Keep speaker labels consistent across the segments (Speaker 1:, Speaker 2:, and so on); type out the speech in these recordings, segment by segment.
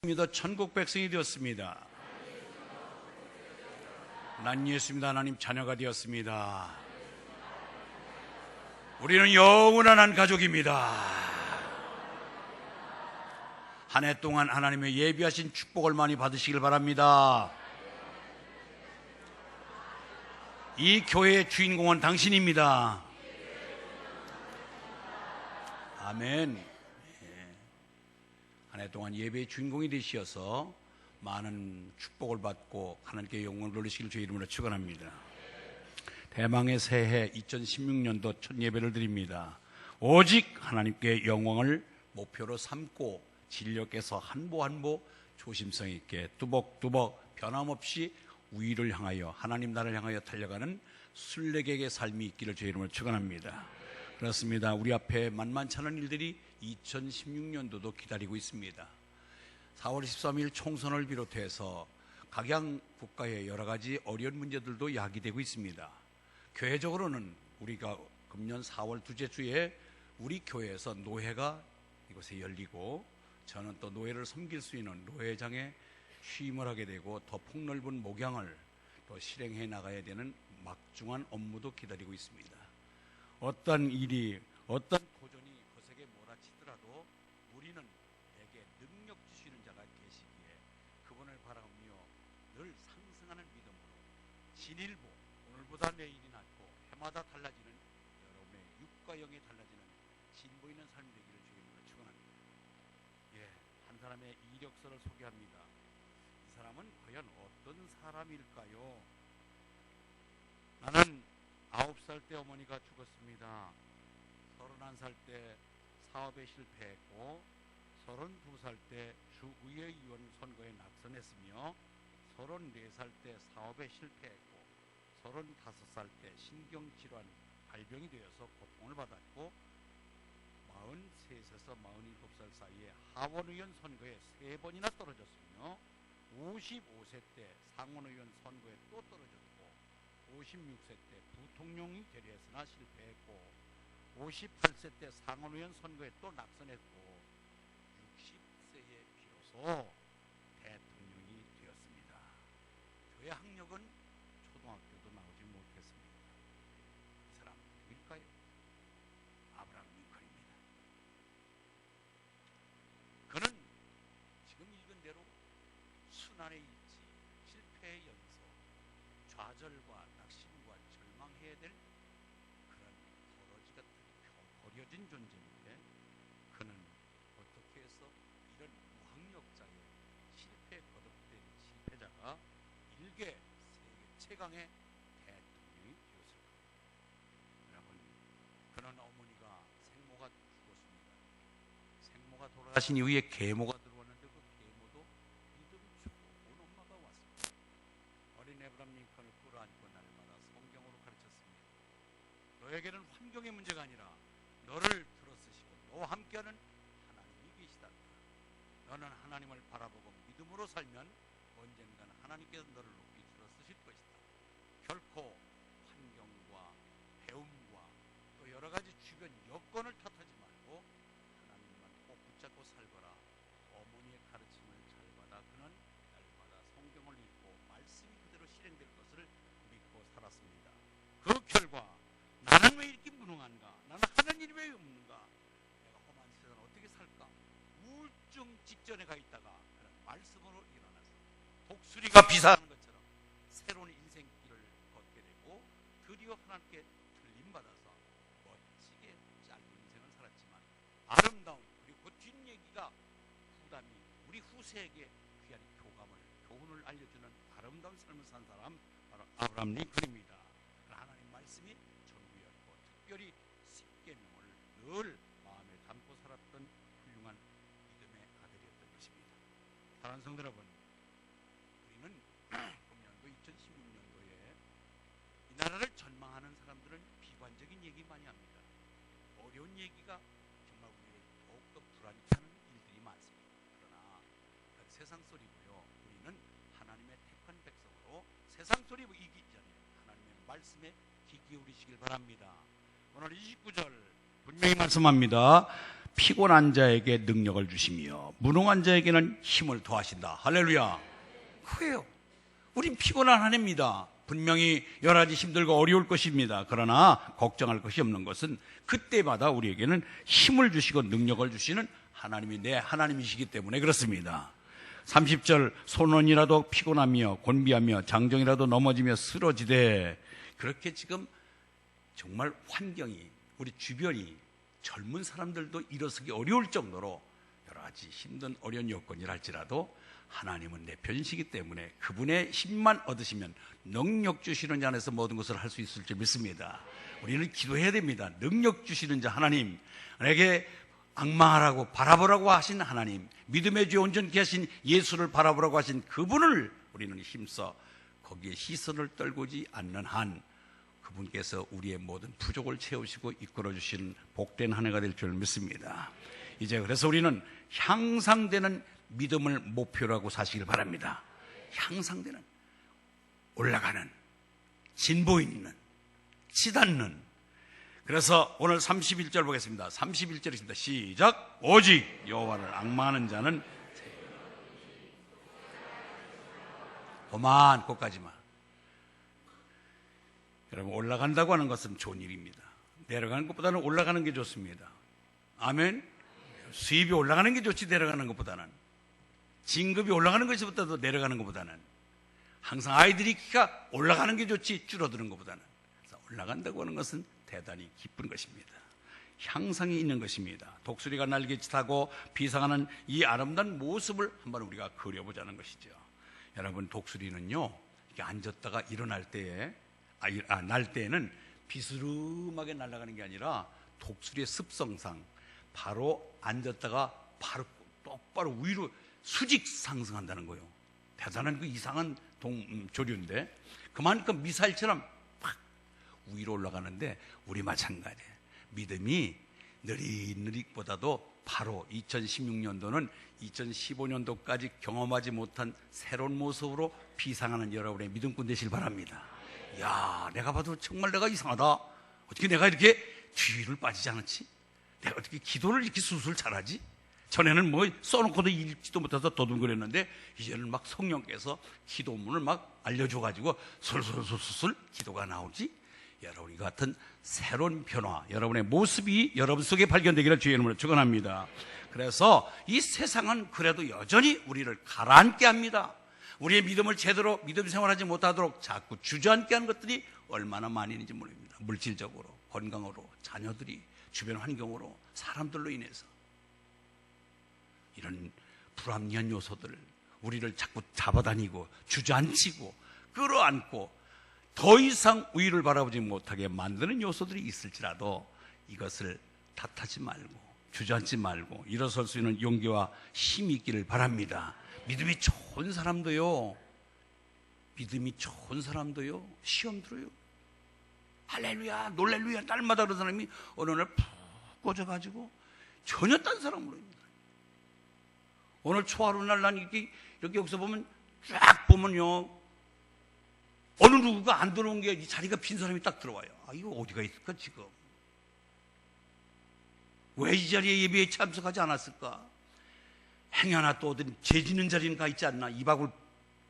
Speaker 1: 믿어 천국 백성이 되었습니다. 난 예수입니다. 하나님 자녀가 되었습니다. 우리는 영원한 한 가족입니다. 한 해 동안 하나님의 예비하신 축복을 많이 받으시길 바랍니다. 이 교회의 주인공은 당신입니다. 아멘. 한 해 동안 예배의 주인공이 되시어서 많은 축복을 받고 하나님께 영광을 돌리시길 주의 이름으로 축원합니다. 대망의 새해 2016년도 첫 예배를 드립니다. 오직 하나님께 영광을 목표로 삼고 진력께서 한 보 한 보 조심성 있게 뚜벅뚜벅 변함없이 위를 향하여 하나님 나라를 향하여 달려가는 순례객의 삶이 있기를 주의 이름으로 축원합니다. 그렇습니다. 우리 앞에 만만치 않은 일들이 2016년도도 기다리고 있습니다. 4월 13일 총선을 비롯해서 각양 국가의 여러 가지 어려운 문제들도 야기되고 있습니다. 교회적으로는 우리가 금년 4월 둘째 주에 우리 교회에서 노회가 이곳에 열리고 저는 또 노회를 섬길 수 있는 노회장에 취임을 하게 되고 더 폭넓은 목양을 또 실행해 나가야 되는 막중한 업무도 기다리고 있습니다. 어떤 일이 어떤 도전이 거세게 몰아치더라도 우리는 내게 능력 주시는 자가 계시기에 그분을 바라며 늘 상승하는 믿음으로 진일보 오늘보다 내일이 낫고 해마다 달라지는 여러분의 육과 영이 달라지는 진보 있는 삶이 되기를 주님으로 축원합니다. 한 사람의 이력서를 소개합니다. 이 사람은 과연 어떤 사람일까요? 나는 9살 때 어머니가 죽었습니다. 31살 때 사업에 실패했고 32살 때 주의회의원 선거에 낙선했으며 34살 때 사업에 실패했고 35살 때 신경질환 발병이 되어서 고통을 받았고 43에서 47살 사이에 하원의원 선거에 3번이나 떨어졌으며 55세 때 상원의원 선거에 또 떨어졌고 56세 때 부통령이 되려했으나 실패했고 58세 때 상원의원 선거에 또 낙선했고 60세에 비로소 대통령이 되었습니다. 저의 학력은 초등학교도 나오지 못했습니다. 이 사람 누구일까요? 아브라함 링컨입니다. 그는 지금 읽은 대로 순환의 일지, 실패의 연속, 좌절과 낙심과 절망해야 될 그런 버러지 같은 버려진 존재인데 그는 어떻게 해서 이런 무학력자의 실패에 거듭된 실패자가 일개 세계 최강의 대통령이 되었을까요? 여러분, 그는 어머니가 생모가 죽었습니다. 생모가 돌아가신 이후에 계모가 들어왔는데 그 계모도 믿음 좋은 엄마가 왔습니다. 어린 에브람 링컨을 끌어안고 날마다 성경으로 가르쳤습니다. 너에게는 환경의 문제가 아니라 너를 들어쓰시고 너와 함께하는 하나님이 계시다. 너는 하나님을 바라보고 믿음으로 살면 언젠가는 하나님께서 너를 높이 들어쓰실 것이다. 결코 환경과 배움과 또 여러 가지 주변 여건을 탓하지 말고 하나님만 꼭 붙잡고 살거라. 어머니의 가르침을 잘 받아 그는 날마다 성경을 읽고 말씀이 그대로 실행될 것을 믿고 살았습니다. 그 결과 나는 왜 이렇게 무능한가? 나는 하는 일이 왜 없는가? 내가 험한 세상을 어떻게 살까? 우울증 직전에 가 있다가 그런 말씀으로 일어나서 독수리가 비사하는 것처럼 새로운 인생길을 걷게 되고 드디어 하나님께 들림받아서 멋지게 짧은 인생을 살았지만 아름다운 그리고 그 뒷얘기가 부담이 우리 후세에게 귀한 교훈을 알려주는 아름다운 삶을 산 사람 바로 아브라함 링컨입니다. 하나님 말씀이 전부였고 특별히 십계명을 늘 마음에 담고 살았던 훌륭한 믿음의 아들이었던 것입니다. 사랑하는 성도 여러분, 우리는 금년도 2016년도에 이 나라를 전망하는 사람들은 비관적인 얘기 많이 합니다. 어려운 얘기가 정말 우리를 더욱더 불안케 하는 일들이 많습니다. 그러나 세상 소리고요. 우리는 하나님의 택한 백성으로 세상 소리 이기기 전에 하나님의 말씀에 귀 기울이시길 바랍니다. 오늘 29절 분명히 말씀합니다. 피곤한 자에게 능력을 주시며 무능한 자에게는 힘을 더하신다. 할렐루야. 그래요. 우린 피곤한 한 해입니다. 분명히 여러 가지 힘들고 어려울 것입니다. 그러나 걱정할 것이 없는 것은 그때마다 우리에게는 힘을 주시고 능력을 주시는 하나님이 내 하나님이시기 때문에 그렇습니다. 30절 소년이라도 피곤하며 곤비하며 장정이라도 넘어지며 쓰러지되, 그렇게 지금 정말 환경이, 우리 주변이, 젊은 사람들도 일어서기 어려울 정도로 여러 가지 힘든 어려운 여건이랄지라도 하나님은 내 편이시기 때문에 그분의 힘만 얻으시면 능력 주시는 자 안에서 모든 것을 할 수 있을 줄 믿습니다. 우리는 기도해야 됩니다. 능력 주시는 자 하나님, 내게 악망하라고 바라보라고 하신 하나님, 믿음의 주 온전케 하신 예수를 바라보라고 하신 그분을 우리는 힘써 거기에 시선을 떨구지 않는 한 그분께서 우리의 모든 부족을 채우시고 이끌어 주시는 복된 한 해가 될 줄 믿습니다. 이제 그래서 우리는 향상되는 믿음을 목표라고 사시길 바랍니다. 향상되는, 올라가는, 진보 있는, 치닫는. 그래서 오늘 31절 보겠습니다. 31절 있습니다. 시작. 오직 여호와를 앙망하는 자는 그만, 거기까지만. 여러분, 올라간다고 하는 것은 좋은 일입니다. 내려가는 것보다는 올라가는 게 좋습니다. 아멘. 수입이 올라가는 게 좋지, 내려가는 것보다는. 진급이 올라가는 것보다도 내려가는 것보다는. 항상 아이들이 키가 올라가는 게 좋지 줄어드는 것보다는. 그래서 올라간다고 하는 것은 대단히 기쁜 것입니다. 향상이 있는 것입니다. 독수리가 날개짓 하고 비상하는 이 아름다운 모습을 한번 우리가 그려보자는 것이죠. 여러분, 독수리는요, 이렇게 앉았다가 일어날 때에 날 때에는 비스름하게 날아가는 게 아니라 독수리의 습성상 바로 앉았다가 바로 똑바로 위로 수직 상승한다는 거예요. 대단한 그 이상한 조류인데, 그만큼 미사일처럼 팍 위로 올라가는데, 우리 마찬가지예요. 믿음이 느릿느릿보다도 바로 2016년도는 2015년도까지 경험하지 못한 새로운 모습으로 비상하는 여러분의 믿음꾼 되시길 바랍니다. 야, 내가 봐도 정말 내가 이상하다. 어떻게 내가 이렇게 뒤를 빠지지 않았지? 내가 어떻게 기도를 이렇게 술술 잘하지? 전에는 뭐 써놓고도 읽지도 못해서 도둑거렸는데, 이제는 막 성령께서 기도문을 막 알려줘가지고 솔솔솔솔 기도가 나오지? 여러분이 같은 새로운 변화, 여러분의 모습이 여러분 속에 발견되기를 주의 이름으로 축원합니다. 그래서 이 세상은 그래도 여전히 우리를 가라앉게 합니다. 우리의 믿음을 제대로 믿음 생활하지 못하도록 자꾸 주저앉게 하는 것들이 얼마나 많이 있는지 모릅니다. 물질적으로, 건강으로, 자녀들이, 주변 환경으로, 사람들로 인해서 이런 불합리한 요소들, 우리를 자꾸 잡아다니고 주저앉히고 끌어안고 더 이상 우위를 바라보지 못하게 만드는 요소들이 있을지라도 이것을 탓하지 말고 주저앉지 말고 일어설 수 있는 용기와 힘이 있기를 바랍니다. 믿음이 좋은 사람도요, 시험 들어요. 할렐루야, 놀렐루야, 날마다 그런 사람이 어느 날 푹 꺼져가지고 전혀 딴 사람으로 입니다. 오늘 초하루 날 난 이렇게 여기서 보면 쫙 보면요, 어느 누구가 안 들어온 게 이 자리가 빈 사람이 딱 들어와요. 아, 이거 어디가 있을까 지금? 왜 이 자리에 예배에 참석하지 않았을까? 행여나 또 어떤 죄지는 자리는 가 있지 않나? 이박을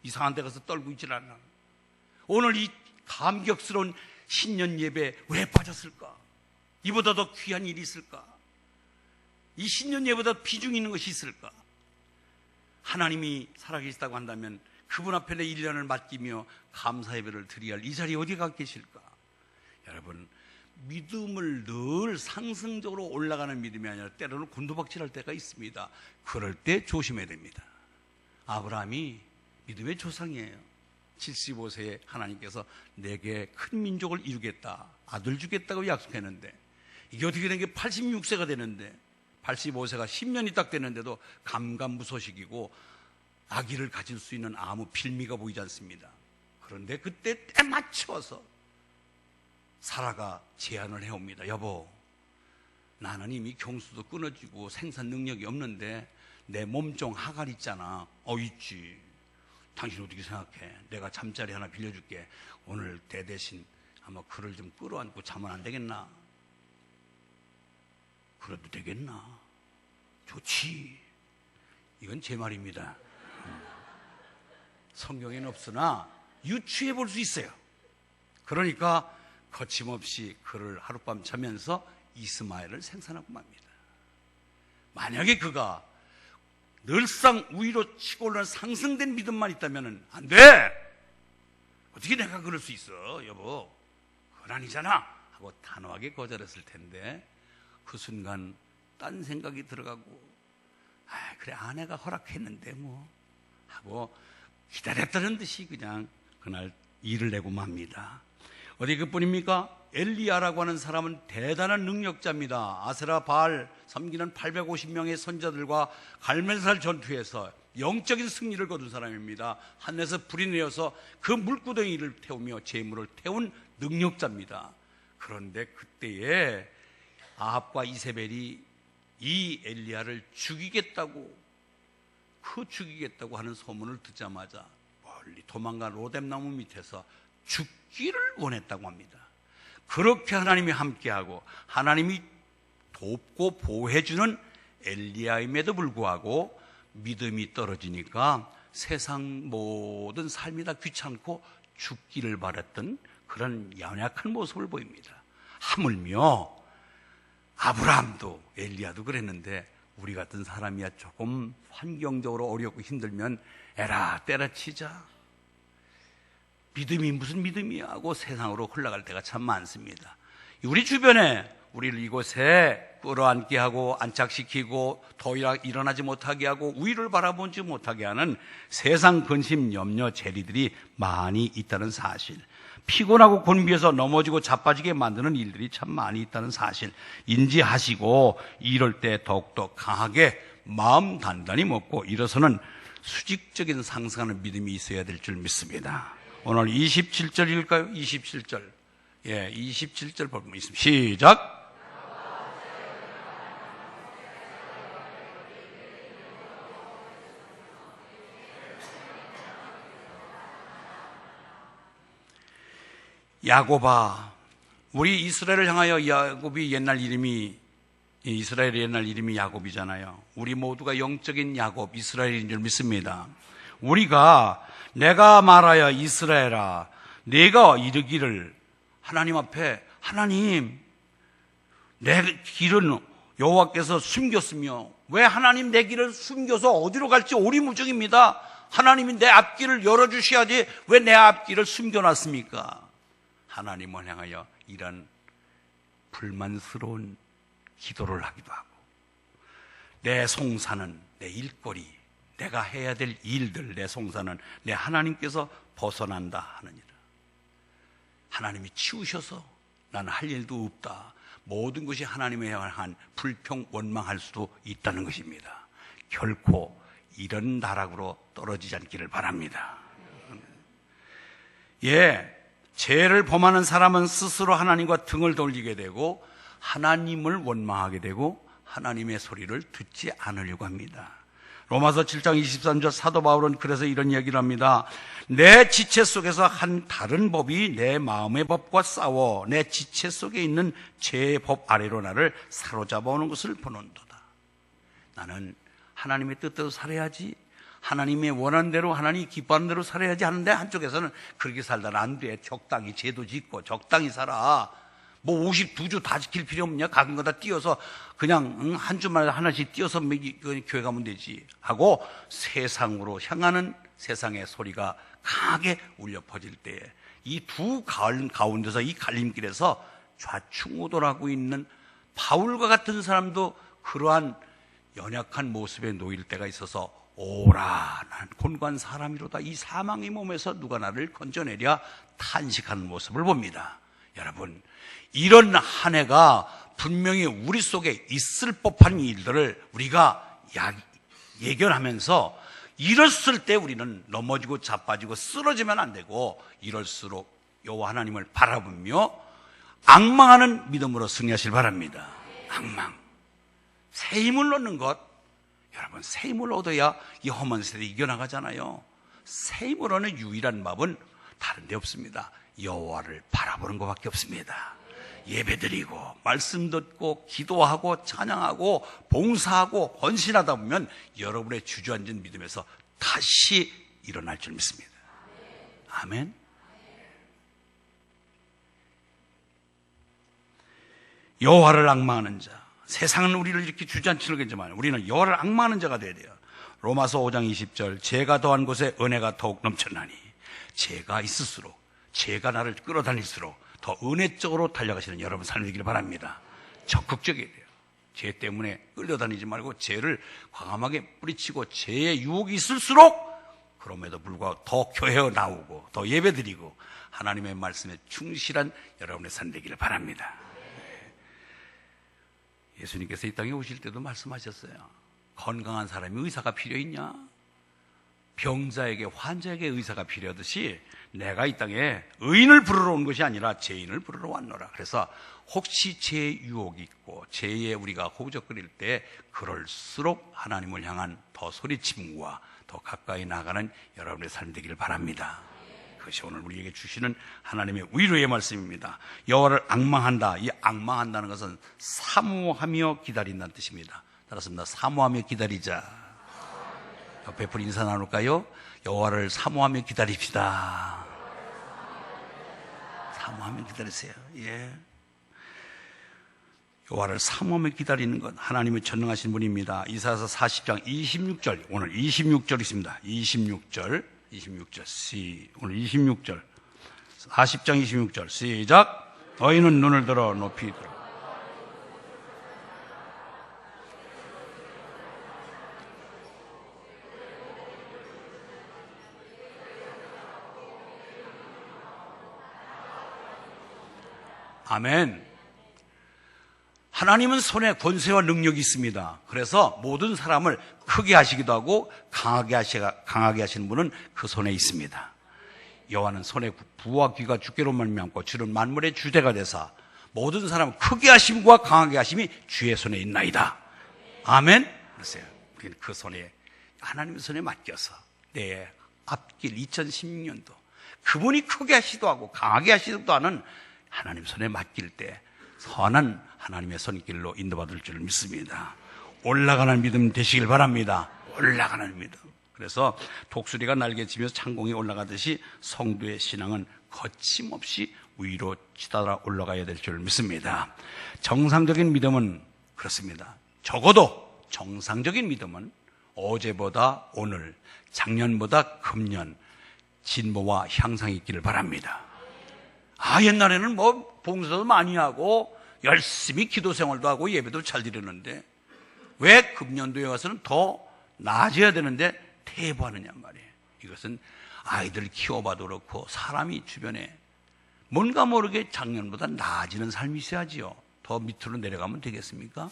Speaker 1: 이상한 데 가서 떨고 있질 않나? 오늘 이 감격스러운 신년 예배 왜 빠졌을까? 이보다 더 귀한 일이 있을까? 이 신년 예배보다 비중 있는 것이 있을까? 하나님이 살아계시다고 한다면 그분 앞에 내 1년을 맡기며 감사 예배를 드려야 할 이 자리에 어디가 계실까? 여러분, 믿음을 늘 상승적으로 올라가는 믿음이 아니라 때로는 곤두박질할 때가 있습니다. 그럴 때 조심해야 됩니다. 아브라함이 믿음의 조상이에요. 75세에 하나님께서 내게 큰 민족을 이루겠다, 아들 주겠다고 약속했는데, 이게 어떻게 된 게 86세가 되는데, 85세가 10년이 딱 되는데도 감감무소식이고 아기를 가질 수 있는 아무 빌미가 보이지 않습니다. 그런데 그때 때 맞춰서 사라가 제안을 해옵니다. 여보, 나는 이미 경수도 끊어지고 생산 능력이 없는데 내 몸종 하갈 있잖아. 있지. 당신 어떻게 생각해? 내가 잠자리 하나 빌려줄게. 오늘 대 대신 아마 그를 좀 끌어안고 자면 안 되겠나? 그래도 되겠나? 좋지. 이건 제 말입니다. 성경에는 없으나 유추해 볼 수 있어요. 그러니까 거침없이 그를 하룻밤 자면서 이스마엘을 생산하고 맙니다. 만약에 그가 늘상 위로 치고 올라는 상승된 믿음만 있다면 안 돼! 어떻게 내가 그럴 수 있어, 여보? 그건 아니잖아! 하고 단호하게 거절했을 텐데 그 순간 딴 생각이 들어가고 그래 아내가 허락했는데 뭐 하고 기다렸다는 듯이 그냥 그날 일을 내고 맙니다. 어디 그뿐입니까? 엘리야라고 하는 사람은 대단한 능력자입니다. 아세라 바알 섬기는 850명의 선자들과 갈멜살 전투에서 영적인 승리를 거둔 사람입니다. 하늘에서 불이 내려서 그 물구덩이를 태우며 재물을 태운 능력자입니다. 그런데 그때에 아합과 이세벨이 이 엘리야를 죽이겠다고 하는 소문을 듣자마자 멀리 도망간 로뎀나무 밑에서 죽기를 원했다고 합니다. 그렇게 하나님이 함께하고 하나님이 돕고 보호해주는 엘리야임에도 불구하고 믿음이 떨어지니까 세상 모든 삶이 다 귀찮고 죽기를 바랐던 그런 연약한 모습을 보입니다. 하물며 아브라함도 엘리야도 그랬는데 우리 같은 사람이야 조금 환경적으로 어렵고 힘들면 에라 때려치자, 믿음이 무슨 믿음이야 하고 세상으로 흘러갈 때가 참 많습니다. 우리 주변에 우리를 이곳에 끌어안게 하고 안착시키고 더 일어나지 못하게 하고 위를 바라보지 못하게 하는 세상 근심 염려 재리들이 많이 있다는 사실, 피곤하고 곤비해서 넘어지고 자빠지게 만드는 일들이 참 많이 있다는 사실 인지하시고 이럴 때 더욱더 강하게 마음 단단히 먹고 일어서는 수직적인 상승하는 믿음이 있어야 될 줄 믿습니다. 오늘 27절일까요? 27절. 27절 보면 있습니다. 시작. 야곱아, 우리 이스라엘을 향하여 야곱이 이스라엘의 옛날 이름이 야곱이잖아요. 우리 모두가 영적인 야곱, 이스라엘인 줄 믿습니다. 우리가 내가 말하여 이스라엘아, 내가 이르기를 하나님 앞에, 하나님 내 길은 여호와께서 숨겼으며 왜 하나님 내 길을 숨겨서 어디로 갈지 오리무중입니다. 하나님이 내 앞길을 열어주셔야지 왜 내 앞길을 숨겨놨습니까? 하나님을 향하여 이런 불만스러운 기도를 하기도 하고, 내 송사는, 내 일거리, 내가 해야 될 일들, 내 송사는 내 하나님께서 벗어난다 하느니라. 하나님이 치우셔서 나는 할 일도 없다. 모든 것이 하나님에 향한 불평, 원망할 수도 있다는 것입니다. 결코 이런 나락으로 떨어지지 않기를 바랍니다. 죄를 범하는 사람은 스스로 하나님과 등을 돌리게 되고 하나님을 원망하게 되고 하나님의 소리를 듣지 않으려고 합니다. 로마서 7장 23절 사도 바울은 그래서 이런 이야기를 합니다. 내 지체 속에서 한 다른 법이 내 마음의 법과 싸워 내 지체 속에 있는 죄의 법 아래로 나를 사로잡아 오는 것을 보는도다. 나는 하나님의 뜻대로 살아야지, 하나님의 원하는 대로, 하나님이 기뻐하는 대로 살아야지 하는데 한쪽에서는 그렇게 살다는 안 돼. 적당히 제도 짓고 적당히 살아. 뭐 52주 다 지킬 필요 없냐? 각은 거 다 띄어서 그냥 한 주마다 하나씩 띄어서 교회 가면 되지 하고 세상으로 향하는 세상의 소리가 강하게 울려 퍼질 때에 이 두 가운데서 이 갈림길에서 좌충우돌하고 있는 바울과 같은 사람도 그러한 연약한 모습에 놓일 때가 있어서 오라, 난 곤고한 사람이로다. 이 사망의 몸에서 누가 나를 건져내랴 탄식하는 모습을 봅니다. 여러분, 이런 한 해가 분명히 우리 속에 있을 법한 일들을 우리가 예견하면서 이랬을 때 우리는 넘어지고 자빠지고 쓰러지면 안 되고 이럴수록 여호와 하나님을 바라보며 앙망하는 믿음으로 승리하시길 바랍니다. 앙망, 새 힘을 얻는 것. 여러분, 새 힘을 얻어야 이 험한 세대 이겨나가잖아요. 새 힘을 얻는 유일한 방법은 다른 데 없습니다. 여호와를 바라보는 것밖에 없습니다. 예배드리고 말씀 듣고 기도하고 찬양하고 봉사하고 헌신하다 보면 여러분의 주저앉은 믿음에서 다시 일어날 줄 믿습니다. 아멘. 여호와를 앙망하는 자. 세상은 우리를 이렇게 주저앉히는 거지만 우리는 여호와를 앙망하는 자가 되어야 돼요. 로마서 5장 20절, 죄가 더한 곳에 은혜가 더욱 넘쳐나니, 죄가 있을수록, 죄가 나를 끌어다닐수록 더 은혜적으로 달려가시는 여러분 삶이 되기를 바랍니다. 적극적이어야 돼요. 죄 때문에 끌려다니지 말고 죄를 과감하게 뿌리치고 죄의 유혹이 있을수록 그럼에도 불구하고 더 교회에 나오고 더 예배드리고 하나님의 말씀에 충실한 여러분의 삶 되기를 바랍니다. 예수님께서 이 땅에 오실 때도 말씀하셨어요. 건강한 사람이 의사가 필요 있냐? 병자에게, 환자에게 의사가 필요하듯이 내가 이 땅에 의인을 부르러 온 것이 아니라 죄인을 부르러 왔노라. 그래서 혹시 죄 유혹이 있고 죄에 우리가 호적거릴 때 그럴수록 하나님을 향한 더 소리침과 더 가까이 나가는 여러분의 삶이 되기를 바랍니다. 그것이 오늘 우리에게 주시는 하나님의 위로의 말씀입니다. 여호와를 앙망한다. 이 앙망한다는 것은 사모하며 기다린다는 뜻입니다. 따라서 사모하며 기다리자. 옆에 분 인사 나눌까요? 여호와를 사모하며 기다립시다. 사모하며 기다리세요. 예. 여호와를 사모하며 기다리는 것, 하나님의 전능하신 분입니다. 이사야서 40장 26절, 오늘 26절 있습니다. 26절, 오늘 26절, 40장 26절 시작. 너희는 눈을 들어 높이 들어. 아멘. 하나님은 손에 권세와 능력이 있습니다. 그래서 모든 사람을 크게 하시기도 하고 강하게 하시는 분은 그 손에 있습니다. 여호와는 손에 부와 귀가 주께로 말미암고 주는 만물의 주대가 되사 모든 사람을 크게 하심과 강하게 하심이 주의 손에 있나이다. 아멘. 그러세요. 우리는 그 손에, 하나님의 손에 맡겨서 내 앞길 2016년도 그분이 크게 하시기도 하고 강하게 하시기도 하는 하나님 손에 맡길 때 선한 하나님의 손길로 인도받을 줄 믿습니다. 올라가는 믿음 되시길 바랍니다. 올라가는 믿음. 그래서 독수리가 날개치면서 창공이 올라가듯이 성도의 신앙은 거침없이 위로 치달아 올라가야 될 줄 믿습니다. 정상적인 믿음은 그렇습니다. 적어도 정상적인 믿음은 어제보다 오늘, 작년보다 금년 진보와 향상이 있기를 바랍니다. 옛날에는 봉사도 많이 하고 열심히 기도 생활도 하고 예배도 잘 드렸는데 왜 금년도에 와서는 더 나아져야 되는데 퇴보하느냐 말이에요. 이것은 아이들 키워봐도 그렇고 사람이 주변에 뭔가 모르게 작년보다 나아지는 삶이 있어야지요. 더 밑으로 내려가면 되겠습니까?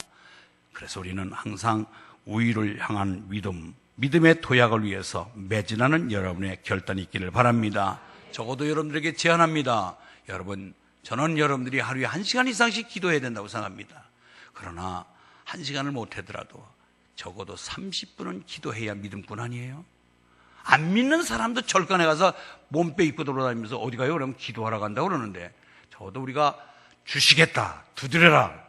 Speaker 1: 그래서 우리는 항상 우위를 향한 믿음의 도약을 위해서 매진하는 여러분의 결단이 있기를 바랍니다. 적어도 여러분들에게 제안합니다. 여러분, 저는 여러분들이 하루에 1시간 이상씩 기도해야 된다고 생각합니다. 그러나 1시간을 못하더라도 적어도 30분은 기도해야 믿음꾼 아니에요? 안 믿는 사람도 절간에 가서 몸빼 입고 돌아다니면서 어디 가요? 그러면 기도하러 간다고 그러는데 적어도 우리가 주시겠다, 두드려라,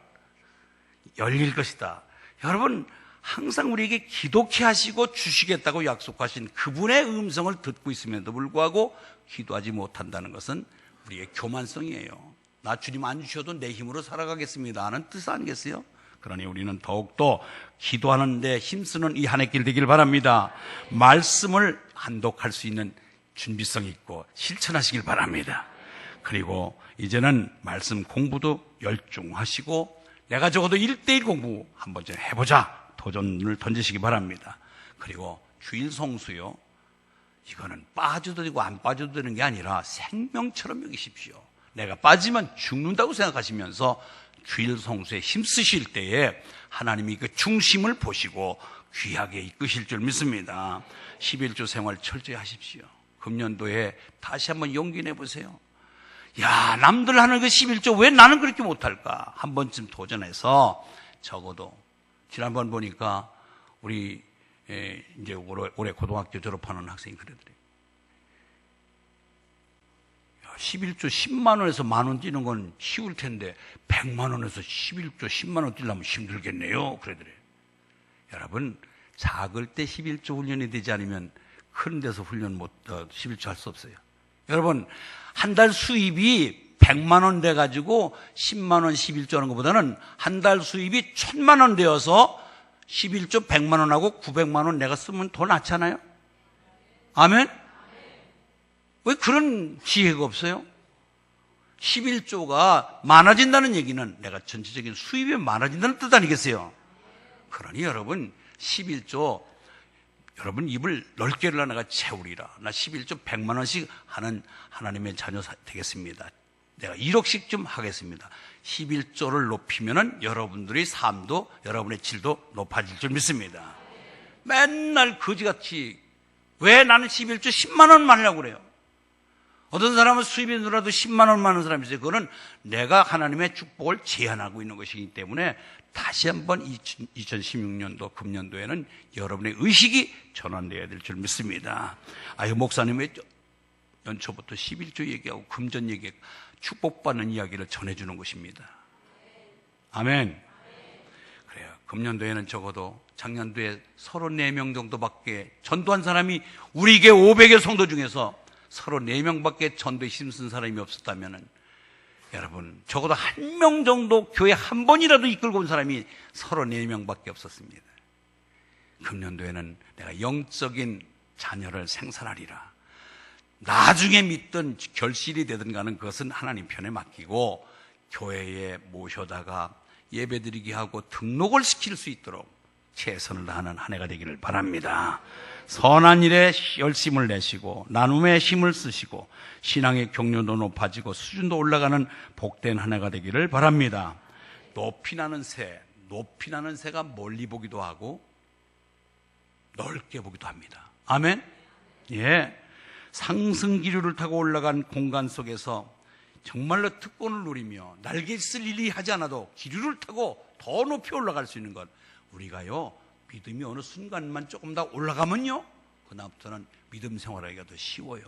Speaker 1: 열릴 것이다. 여러분, 항상 우리에게 기도케 하시고 주시겠다고 약속하신 그분의 음성을 듣고 있음에도 불구하고 기도하지 못한다는 것은 우리의 교만성이에요. 나 주님 안 주셔도 내 힘으로 살아가겠습니다 하는 뜻 아니겠어요? 그러니 우리는 더욱더 기도하는 데 힘쓰는 이 한 해 길 되길 바랍니다. 말씀을 한독할 수 있는 준비성 있고 실천하시길 바랍니다. 그리고 이제는 말씀 공부도 열중하시고 내가 적어도 1:1 공부 한번 좀 해보자 도전을 던지시기 바랍니다. 그리고 주일 성수요, 이거는 빠져도 되고 안 빠져도 되는 게 아니라 생명처럼 여기십시오. 내가 빠지면 죽는다고 생각하시면서 주일 성수에 힘쓰실 때에 하나님이 그 중심을 보시고 귀하게 이끄실 줄 믿습니다. 11조 생활 철저히 하십시오. 금년도에 다시 한번 용기 내보세요. 야, 남들 하는 그 11조 왜 나는 그렇게 못할까? 한 번쯤 도전해서 적어도 지난번 보니까 우리 이제 올해 고등학교 졸업하는 학생이 그러더래요. 11조 10만 원에서 만 원 뛰는 건 쉬울 텐데 100만 원에서 11조 10만 원 뛰려면 힘들겠네요. 그러더래요. 여러분, 작을 때 11조 훈련이 되지 않으면 큰 데서 훈련 11조 할 수 없어요. 여러분, 한 달 수입이 100만 원 돼가지고 10만 원 11조 하는 것보다는 한 달 수입이 1000만 원 되어서 11조 100만 원하고 900만 원 내가 쓰면 더 낫잖아요. 아멘? 왜 그런 지혜가 없어요? 11조가 많아진다는 얘기는 내가 전체적인 수입이 많아진다는 뜻 아니겠어요? 그러니 여러분, 11조, 여러분 입을 넓게 열라 내가 채우리라. 나 11조 100만 원씩 하는 하나님의 자녀 되겠습니다. 내가 1억씩 좀 하겠습니다. 11조를 높이면은 여러분들의 삶도, 여러분의 질도 높아질 줄 믿습니다. 맨날 거지같이 왜 나는 11조 10만 원만 하려고 그래요? 어떤 사람은 수입이 늘어도 10만 원만 하는 사람이 있어요. 그거는 내가 하나님의 축복을 제한하고 있는 것이기 때문에 다시 한번 2016년도 금년도에는 여러분의 의식이 전환되어야 될 줄 믿습니다. 목사님 왜 연초부터 11조 얘기하고 금전 얘기하고 축복받는 이야기를 전해주는 것입니다. 아멘. 그래요. 금년도에는 적어도 작년도에 34명 정도밖에 전도한 사람이 우리 교회 500여 성도 중에서 34명밖에 전도에 힘쓴 사람이 없었다면 여러분, 적어도 한 명 정도 교회 한 번이라도 이끌고 온 사람이 34명밖에 없었습니다. 금년도에는 내가 영적인 자녀를 생산하리라. 나중에 믿든 결실이 되든 가는 그것은 하나님 편에 맡기고 교회에 모셔다가 예배드리게 하고 등록을 시킬 수 있도록 최선을 다하는 한 해가 되기를 바랍니다. 선한 일에 열심을 내시고 나눔에 힘을 쓰시고 신앙의 경륜도 높아지고 수준도 올라가는 복된 한 해가 되기를 바랍니다. 높이 나는 새가 멀리 보기도 하고 넓게 보기도 합니다. 아멘? 예. 상승 기류를 타고 올라간 공간 속에서 정말로 특권을 누리며 날개 쓸 일이 하지 않아도 기류를 타고 더 높이 올라갈 수 있는 것, 우리가요 믿음이 어느 순간만 조금 더 올라가면요 그다음부터는 믿음 생활하기가 더 쉬워요.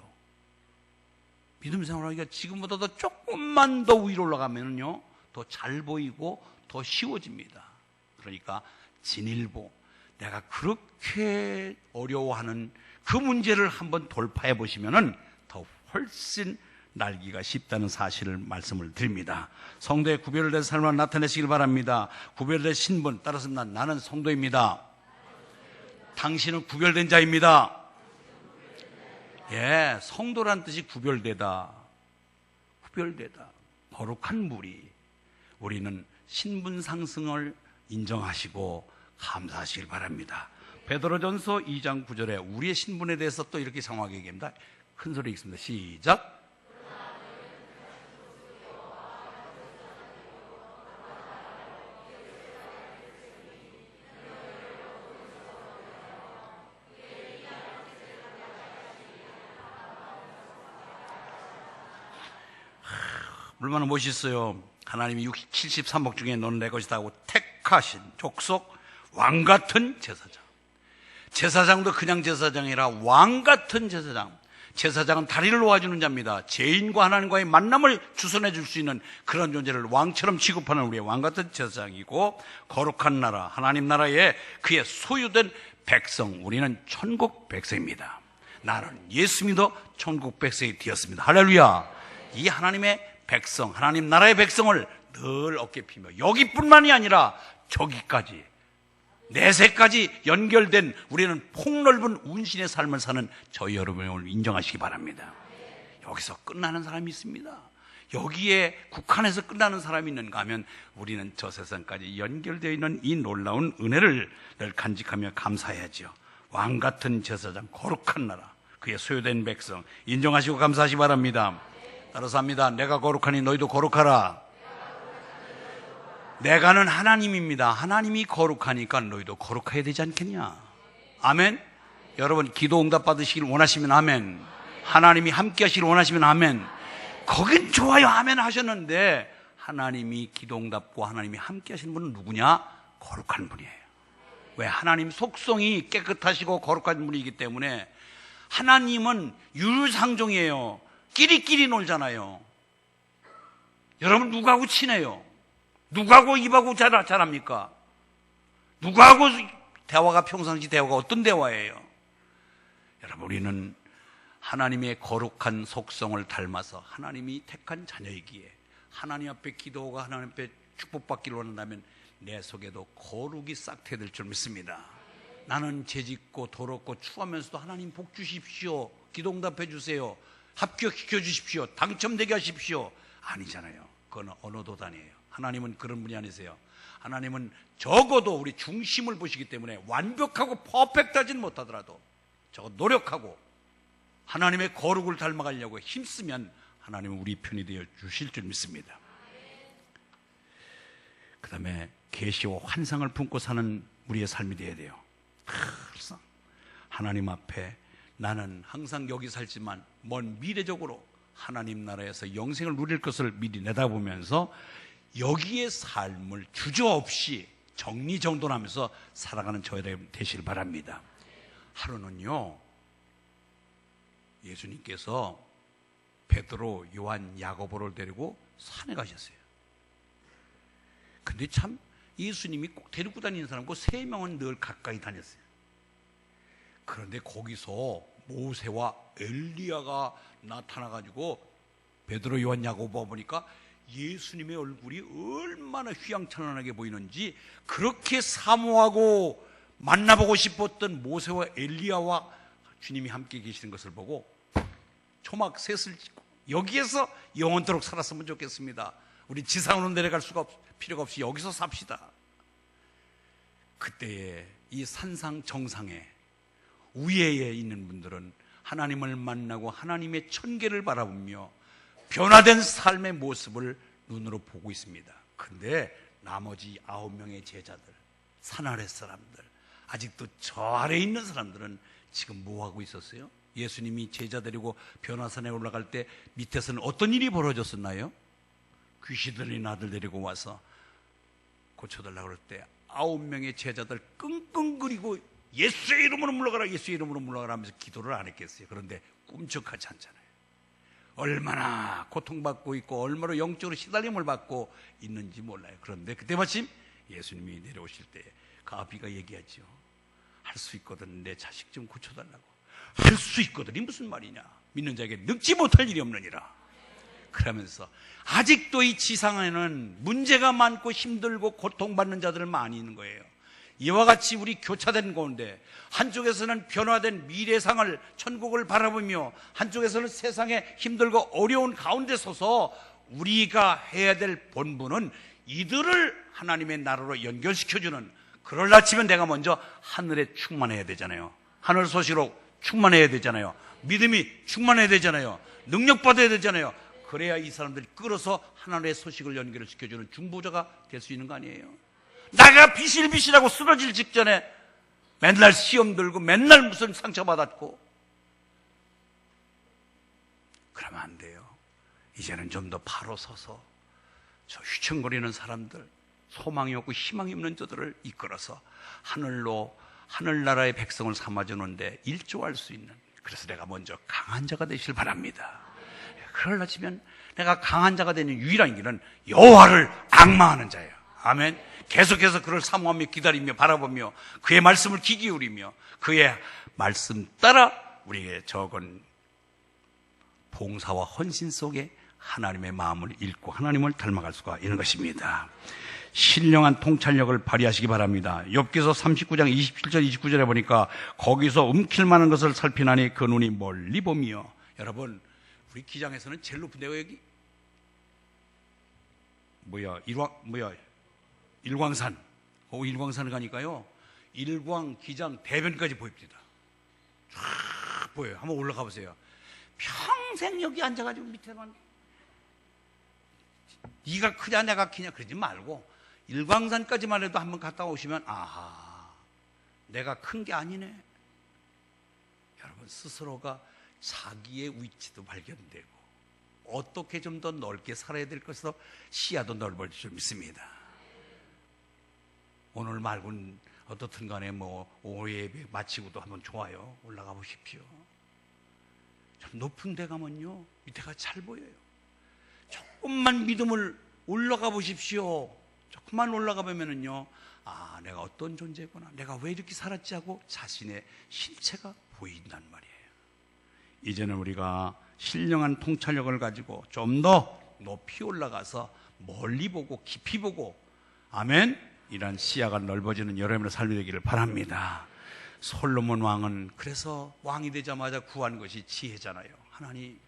Speaker 1: 믿음 생활하기가 지금보다 더 조금만 더 위로 올라가면요 더 잘 보이고 더 쉬워집니다. 그러니까 진일보, 내가 그렇게 어려워하는 그 문제를 한번 돌파해 보시면은 더 훨씬 날기가 쉽다는 사실을 말씀을 드립니다. 성도의 구별된 삶을 나타내시길 바랍니다. 구별된 신분, 따라서 나는 성도입니다. 당신은 구별된 자입니다. 예, 성도란 뜻이 구별되다, 거룩한 무리. 우리는 신분 상승을 인정하시고 감사하시길 바랍니다. 베드로전서 2장 9절에 우리의 신분에 대해서 또 이렇게 정확하게 얘기합니다. 큰 소리 읽습니다. 시작. 얼마나 멋있어요. 하나님이 73억 중에 너는 내 것이다 하고 택하신 족속 왕같은 제사장. 제사장도 그냥 제사장이 아니라 왕같은 제사장. 제사장은 다리를 놓아주는 자입니다. 죄인과 하나님과의 만남을 주선해 줄 수 있는 그런 존재를 왕처럼 취급하는 우리의 왕같은 제사장이고, 거룩한 나라, 하나님 나라에 그의 소유된 백성, 우리는 천국 백성입니다. 나는 예수 믿어 천국 백성이 되었습니다. 할렐루야. 이 하나님의 백성, 하나님 나라의 백성을 늘 어깨 피며 여기뿐만이 아니라 저기까지, 내세까지 연결된 우리는 폭넓은 운신의 삶을 사는 저희 여러분을 인정하시기 바랍니다. 여기서 끝나는 사람이 있습니다. 여기에 국한해서 끝나는 사람이 있는가 하면 우리는 저 세상까지 연결되어 있는 이 놀라운 은혜를 늘 간직하며 감사해야죠. 왕같은 제사장, 거룩한 나라, 그의 소유된 백성 인정하시고 감사하시기 바랍니다. 따라서 합니다. 내가 거룩하니 너희도 거룩하라. 내가는 하나님입니다. 하나님이 거룩하니까 너희도 거룩해야 되지 않겠냐. 아멘. 여러분 기도 응답 받으시길 원하시면 아멘. 하나님이 함께 하시길 원하시면 아멘. 거긴 좋아요. 아멘 하셨는데 하나님이 기도 응답과 하나님이 함께 하시는 분은 누구냐? 거룩한 분이에요. 왜? 하나님 속성이 깨끗하시고 거룩한 분이기 때문에. 하나님은 유유상종이에요. 끼리끼리 놀잖아요. 여러분 누구하고 친해요? 누구하고 입하고 잘합니까? 누구하고 대화가 평상시 대화가 어떤 대화예요? 여러분 우리는 하나님의 거룩한 속성을 닮아서 하나님이 택한 자녀이기에 하나님 앞에 기도가 하나님 앞에 축복받기를 원한다면 내 속에도 거룩이 싹트될 줄 믿습니다. 나는 죄짓고 더럽고 추하면서도 하나님 복 주십시오, 기도응답해 주세요, 합격시켜 주십시오, 당첨되게 하십시오, 아니잖아요. 그건 어느 도단이에요. 하나님은 그런 분이 아니세요. 하나님은 적어도 우리 중심을 보시기 때문에 완벽하고 퍼펙트하지는 못하더라도 적어도 노력하고 하나님의 거룩을 닮아가려고 힘쓰면 하나님은 우리 편이 되어 주실 줄 믿습니다. 그 다음에 계시와 환상을 품고 사는 우리의 삶이 되어야 돼요. 항상 하나님 앞에 나는 항상 여기 살지만 먼 미래적으로 하나님 나라에서 영생을 누릴 것을 미리 내다보면서 여기의 삶을 주저없이 정리정돈하면서 살아가는 저희들 되시길 바랍니다. 하루는요, 예수님께서 베드로, 요한, 야고보를 데리고 산에 가셨어요. 근데 참 예수님이 꼭 데리고 다니는 사람과 3명은 늘 가까이 다녔어요. 그런데 거기서 모세와 엘리야가 나타나가지고 베드로, 요한, 야고보 보니까 예수님의 얼굴이 얼마나 휘황찬란하게 보이는지 그렇게 사모하고 만나보고 싶었던 모세와 엘리야와 주님이 함께 계시는 것을 보고 초막 셋을 짓고 여기에서 영원토록 살았으면 좋겠습니다. 우리 지상으로 내려갈 필요가 없이 여기서 삽시다. 그때에 이 산상 정상에 위에 있는 분들은 하나님을 만나고 하나님의 천계를 바라보며 변화된 삶의 모습을 눈으로 보고 있습니다. 그런데 나머지 9명의 제자들, 산 아래 사람들, 아직도 저 아래에 있는 사람들은 지금 뭐하고 있었어요? 예수님이 제자 데리고 변화산에 올라갈 때 밑에서는 어떤 일이 벌어졌었나요? 귀신 들린 아들 데리고 와서 고쳐달라고 그럴 때 9명의 제자들 끙끙거리고 예수의 이름으로 물러가라, 예수의 이름으로 물러가라 하면서 기도를 안 했겠어요. 그런데 꿈쩍하지 않잖아요. 얼마나 고통받고 있고 얼마나 영적으로 시달림을 받고 있는지 몰라요. 그런데 그때 마침 예수님이 내려오실 때 그 아비가 얘기하죠. 할 수 있거든, 내 자식 좀 고쳐달라고. 할 수 있거든이 무슨 말이냐, 믿는 자에게 늙지 못할 일이 없느니라. 그러면서 아직도 이 지상에는 문제가 많고 힘들고 고통받는 자들은 많이 있는 거예요. 이와 같이 우리 교차된 가운데 한쪽에서는 변화된 미래상을, 천국을 바라보며 한쪽에서는 세상에 힘들고 어려운 가운데 서서 우리가 해야 될 본분은 이들을 하나님의 나라로 연결시켜주는, 그러려 치면 내가 먼저 하늘에 충만해야 되잖아요. 하늘 소식으로 충만해야 되잖아요. 믿음이 충만해야 되잖아요. 능력 받아야 되잖아요. 그래야 이 사람들이 끌어서 하나님의 소식을 연결시켜주는 중보자가 될 수 있는 거 아니에요? 나가 비실비실하고 쓰러질 직전에 맨날 시험 들고 맨날 무슨 상처받았고 그러면 안 돼요. 이제는 좀 더 바로 서서 저 휘청거리는 사람들, 소망이 없고 희망이 없는 자들을 이끌어서 하늘로, 하늘나라의 백성을 삼아주는데 일조할 수 있는, 그래서 내가 먼저 강한 자가 되시길 바랍니다. 그러려 치면 내가 강한 자가 되는 유일한 길은 여호와를 앙망하는 자예요. 아멘. 계속해서 그를 사모하며 기다리며 바라보며 그의 말씀을 귀 기울이며 그의 말씀 따라 우리에게 적은 봉사와 헌신 속에 하나님의 마음을 읽고 하나님을 닮아갈 수가 있는 것입니다. 신령한 통찰력을 발휘하시기 바랍니다. 욥기서 39장 27절 29절에 보니까 거기서 움킬 만한 것을 살피나니 그 눈이 멀리 보며, 여러분 우리 기장에서는 제일 높은 데가 여기 일광산. 일광산을 가니까요, 일광, 기장, 대변까지 보입니다. 쫙 보여요. 한번 올라가 보세요. 평생 여기 앉아가지고 밑에만 네가 크냐 내가 크냐 그러지 말고 일광산까지만 해도 한번 갔다 오시면 아하, 내가 큰 게 아니네. 여러분 스스로가 자기의 위치도 발견되고 어떻게 좀 더 넓게 살아야 될 것으로 시야도 넓어질 줄 믿습니다. 오늘 말고는 어떻든 간에 오후 예배 마치고도 한번 좋아요. 올라가 보십시오. 좀 높은 데 가면요 밑에가 잘 보여요. 조금만 믿음을 올라가 보십시오. 조금만 올라가 보면은요, 아, 내가 어떤 존재구나, 내가 왜 이렇게 살았지 하고 자신의 실체가 보인단 말이에요. 이제는 우리가 신령한 통찰력을 가지고 좀 더 높이 올라가서 멀리 보고 깊이 보고, 아멘, 이런 시야가 넓어지는 여러분의 삶이 되기를 바랍니다. 솔로몬 왕은 그래서 왕이 되자마자 구한 것이 지혜잖아요. 하나님,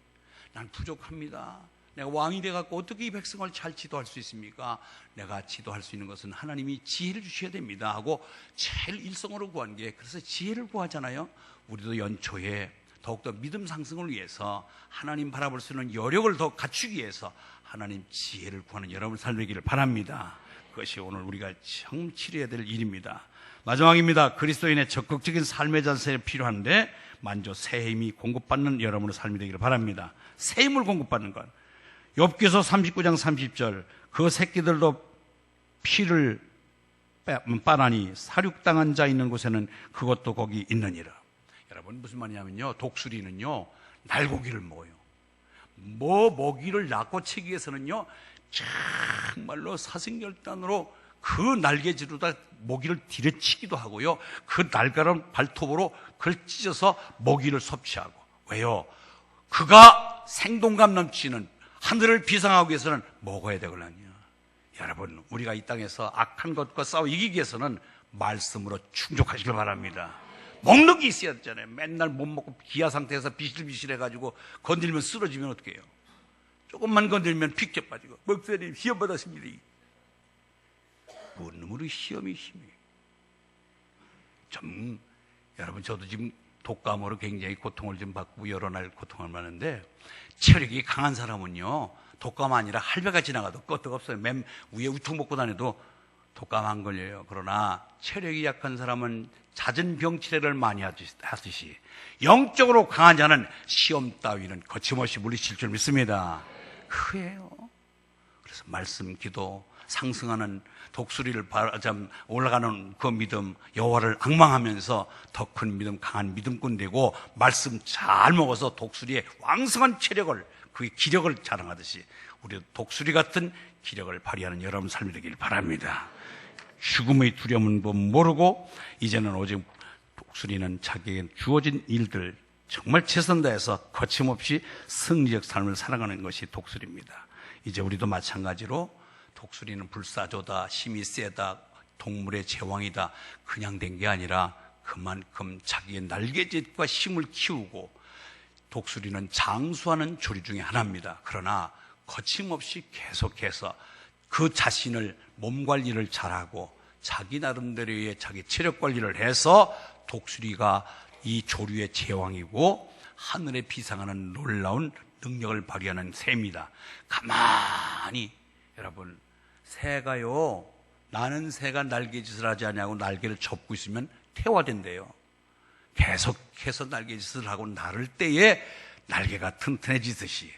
Speaker 1: 난 부족합니다. 내가 왕이 돼갖고 어떻게 이 백성을 잘 지도할 수 있습니까? 내가 지도할 수 있는 것은 하나님이 지혜를 주셔야 됩니다 하고 제일 일성으로 구한 게, 그래서 지혜를 구하잖아요. 우리도 연초에 더욱더 믿음 상승을 위해서, 하나님 바라볼 수 있는 여력을 더 갖추기 위해서 하나님 지혜를 구하는 여러분 살기를 바랍니다. 그것이 오늘 우리가 정 치료해야 될 일입니다. 마지막입니다. 그리스도인의 적극적인 삶의 자세가 필요한데, 먼저 새 힘이 공급받는 여러분의 삶이 되기를 바랍니다. 새 힘을 공급받는 것. 욥기서 39장 30절, 그 새끼들도 피를 빠나니 사륙당한 자 있는 곳에는 그것도 거기 있느니라. 여러분, 무슨 말이냐면요, 독수리는요 날고기를 먹어요. 먹이를 낳고 채기 위해서는요 정말로 사생결단으로 그 날개지로다 먹이를 들여치기도 하고요, 그 날카로운 발톱으로 그걸 찢어서 먹이를 섭취하고. 왜요? 그가 생동감 넘치는 하늘을 비상하기 위해서는 먹어야 되거든요. 여러분, 우리가 이 땅에서 악한 것과 싸워 이기기 위해서는 말씀으로 충족하시길 바랍니다. 먹는 게 있어야 되잖아요. 맨날 못 먹고 기아 상태에서 비실비실해가지고 건들면 쓰러지면 어떡해요? 조금만 건들면 픽져 빠지고, 목사님 시험 받았습니다. 뭔 놈으로 시험이 힘이. 여러분, 저도 지금 독감으로 굉장히 고통을 좀 받고 여러 날 고통을 받는데, 체력이 강한 사람은요 독감 아니라 할배가 지나가도 끄떡없어요. 맨 위에 우통 먹고 다녀도 독감 안 걸려요. 그러나 체력이 약한 사람은 잦은 병치레를 많이 하듯이 영적으로 강한 자는 시험 따위는 거침없이 물리칠 줄 믿습니다. 그래요. 그래서 말씀, 기도, 상승하는 독수리를 올라가는 그 믿음, 여호와를 앙망하면서 더 큰 믿음, 강한 믿음꾼 되고, 말씀 잘 먹어서 독수리의 왕성한 체력을, 그의 기력을 자랑하듯이 우리도 독수리 같은 기력을 발휘하는 여러분 삶이 되길 바랍니다. 죽음의 두려움은 모르고, 이제는 오직 독수리는 자기에게 주어진 일들 정말 최선 다해서 거침없이 승리적 삶을 살아가는 것이 독수리입니다. 이제 우리도 마찬가지로 독수리는 불사조다, 힘이 세다, 동물의 제왕이다, 그냥 된 게 아니라 그만큼 자기의 날개짓과 힘을 키우고, 독수리는 장수하는 조류 중에 하나입니다. 그러나 거침없이 계속해서 그 자신을, 몸 관리를 잘하고 자기 나름대로의 자기 체력 관리를 해서 독수리가 이 조류의 제왕이고 하늘에 비상하는 놀라운 능력을 발휘하는 새입니다. 가만히, 여러분, 새가요, 나는 새가 날개짓을 하지 않냐고 날개를 접고 있으면 태화된대요. 계속해서 날개짓을 하고 나를 때에 날개가 튼튼해지듯이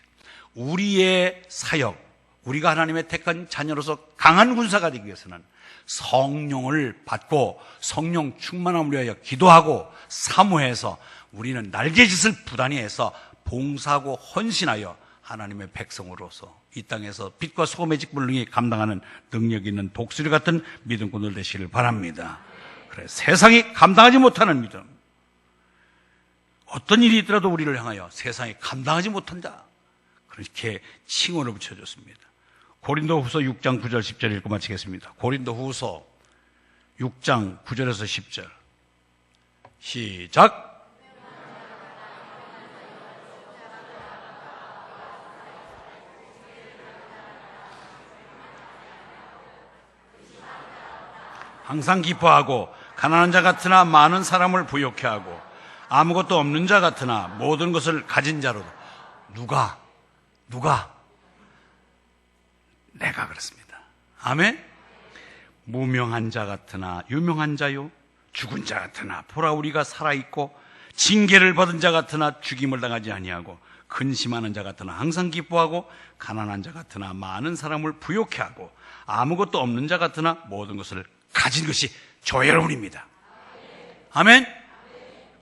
Speaker 1: 우리의 사역, 우리가 하나님의 택한 자녀로서 강한 군사가 되기 위해서는 성령을 받고 성령 충만함을 위하여 기도하고 사모해서 우리는 날개짓을 부단히 해서 봉사하고 헌신하여 하나님의 백성으로서 이 땅에서 빛과 소금의 직분을 감당하는 능력 있는 독수리 같은 믿음꾼들 되시길 바랍니다. 그래, 세상이 감당하지 못하는 믿음, 어떤 일이 있더라도 우리를 향하여 세상이 감당하지 못한 자, 그렇게 칭호를 붙여줬습니다. 고린도후서 6장 9절 10절 읽고 마치겠습니다. 고린도후서 6장 9절에서 10절 시작. 항상 기뻐하고 가난한 자 같으나 많은 사람을 부욕해 하고 아무것도 없는 자 같으나 모든 것을 가진 자로. 누가? 내가 그렇습니다. 아멘. 무명한 자 같으나 유명한 자요, 죽은 자 같으나 보라 우리가 살아있고, 징계를 받은 자 같으나 죽임을 당하지 아니하고, 근심하는 자 같으나 항상 기뻐하고, 가난한 자 같으나 많은 사람을 부욕해 하고, 아무것도 없는 자 같으나 모든 것을 가진 것이 저 여러분입니다. 아멘.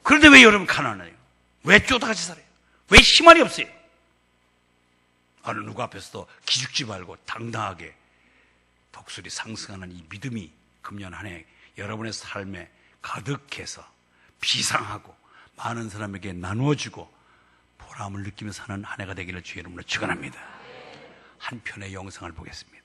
Speaker 1: 그런데 왜 여러분 가난해요? 왜 쪼다같이 살아요? 왜 희망이 없어요? 어느 누구 앞에서도 기죽지 말고 당당하게 독수리 상승하는 이 믿음이 금년 한 해 여러분의 삶에 가득해서 비상하고 많은 사람에게 나누어주고 보람을 느끼며 사는 한 해가 되기를 주의 이름으로 축원합니다. 한 편의 영상을 보겠습니다.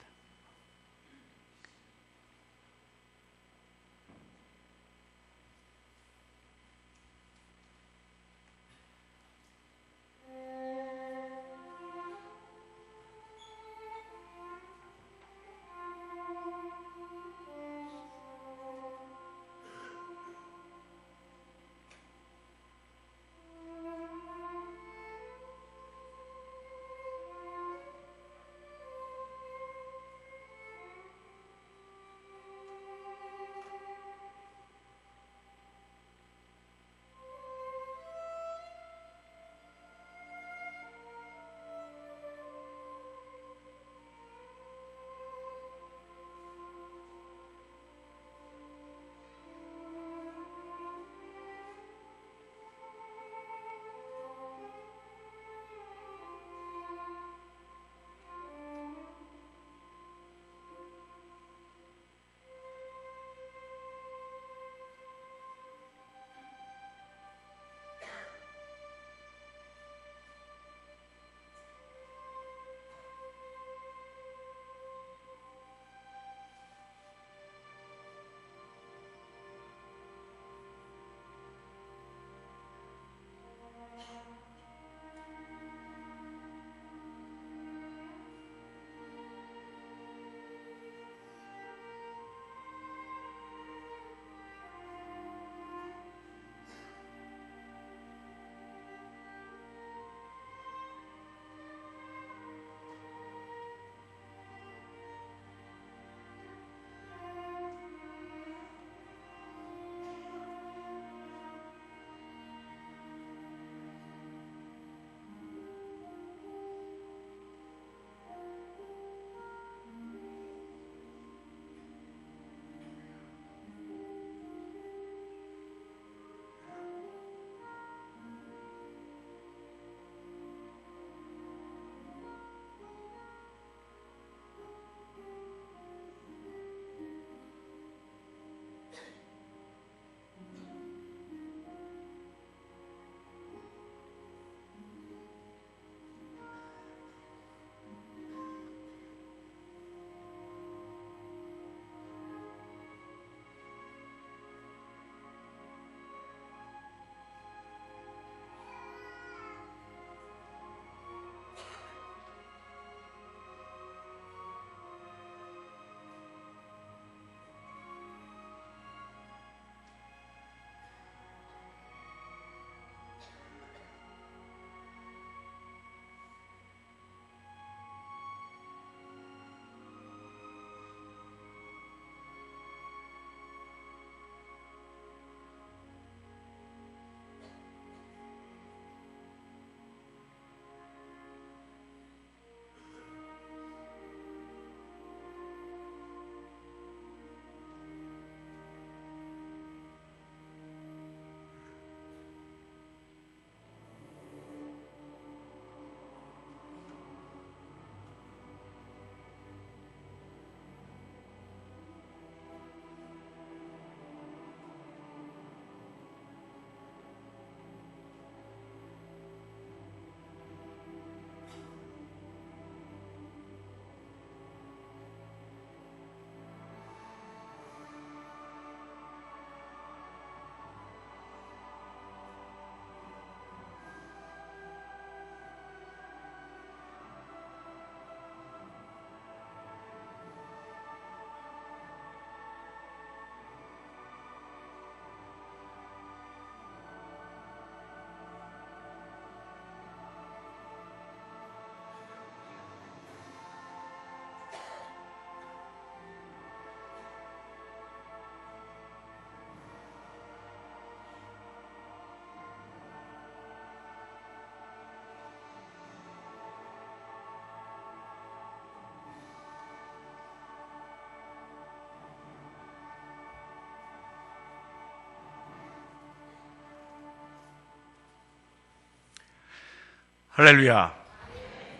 Speaker 1: 할렐루야.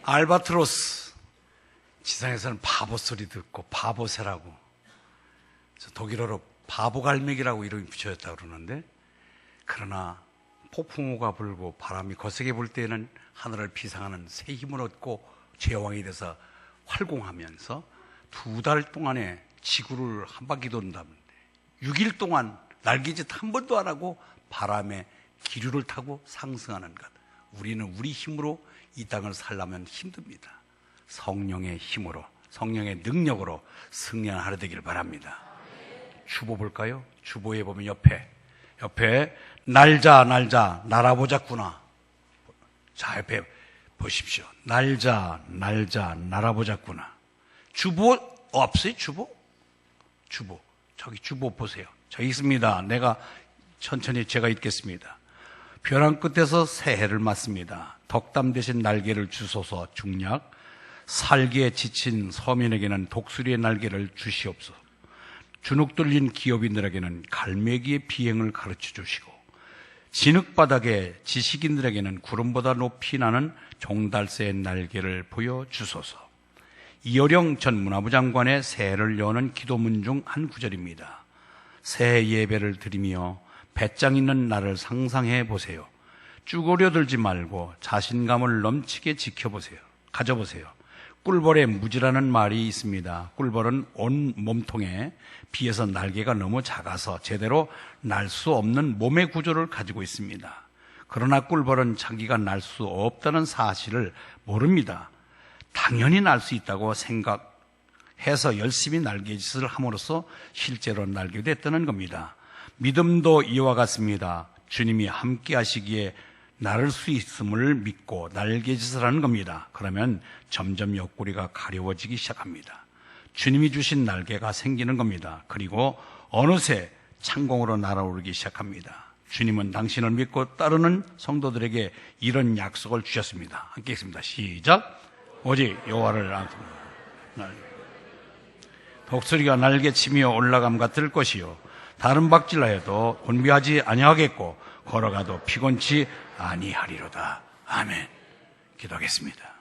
Speaker 1: 알바트로스. 지상에서는 바보 소리 듣고 바보새라고, 독일어로 바보갈매기라고 이름이 붙여졌다고 그러는데, 그러나 폭풍우가 불고 바람이 거세게 불 때에는 하늘을 비상하는 새 힘을 얻고 제왕이 돼서 활공하면서 2달 동안에 지구를 한 바퀴 돈다는데 6일 동안 날개짓 한 번도 안 하고 바람에 기류를 타고 상승하는 것. 우리는 우리 힘으로 이 땅을 살려면 힘듭니다. 성령의 힘으로, 성령의 능력으로 승리하는 하루 되길 바랍니다. 주보 볼까요? 주보에 보면 옆에 날자 날아보자꾸나. 자, 옆에 보십시오. 날자 날아보자꾸나. 주보 없어요? 주보? 저기 주보 보세요. 저기 있습니다. 내가 천천히 제가 읽겠습니다. 벼랑 끝에서 새해를 맞습니다. 덕담 대신 날개를 주소서. 중략. 살기에 지친 서민에게는 독수리의 날개를 주시옵소서. 주눅 들린 기업인들에게는 갈매기의 비행을 가르쳐 주시고, 진흙바닥에 지식인들에게는 구름보다 높이 나는 종달새의 날개를 보여주소서. 이어령 전 문화부 장관의 새해를 여는 기도문 중 한 구절입니다. 새해 예배를 드리며 배짱 있는 나를 상상해 보세요. 쭈그려들지 말고 자신감을 넘치게 가져보세요. 꿀벌에 무지라는 말이 있습니다. 꿀벌은 온 몸통에 비해서 날개가 너무 작아서 제대로 날 수 없는 몸의 구조를 가지고 있습니다. 그러나 꿀벌은 자기가 날 수 없다는 사실을 모릅니다. 당연히 날 수 있다고 생각해서 열심히 날개짓을 함으로써 실제로 날게 됐다는 겁니다. 믿음도 이와 같습니다. 주님이 함께 하시기에 나를 수 있음을 믿고 날개짓을 하는 겁니다. 그러면 점점 옆구리가 가려워지기 시작합니다. 주님이 주신 날개가 생기는 겁니다. 그리고 어느새 창공으로 날아오르기 시작합니다. 주님은 당신을 믿고 따르는 성도들에게 이런 약속을 주셨습니다. 함께 읽습니다. 시작. 오직 여호와를 독수리가 날개치며 올라감과 들 것이요 다른 박질하여도 곤비하지 아니하겠고 걸어가도 피곤치 아니하리로다. 아멘. 기도하겠습니다.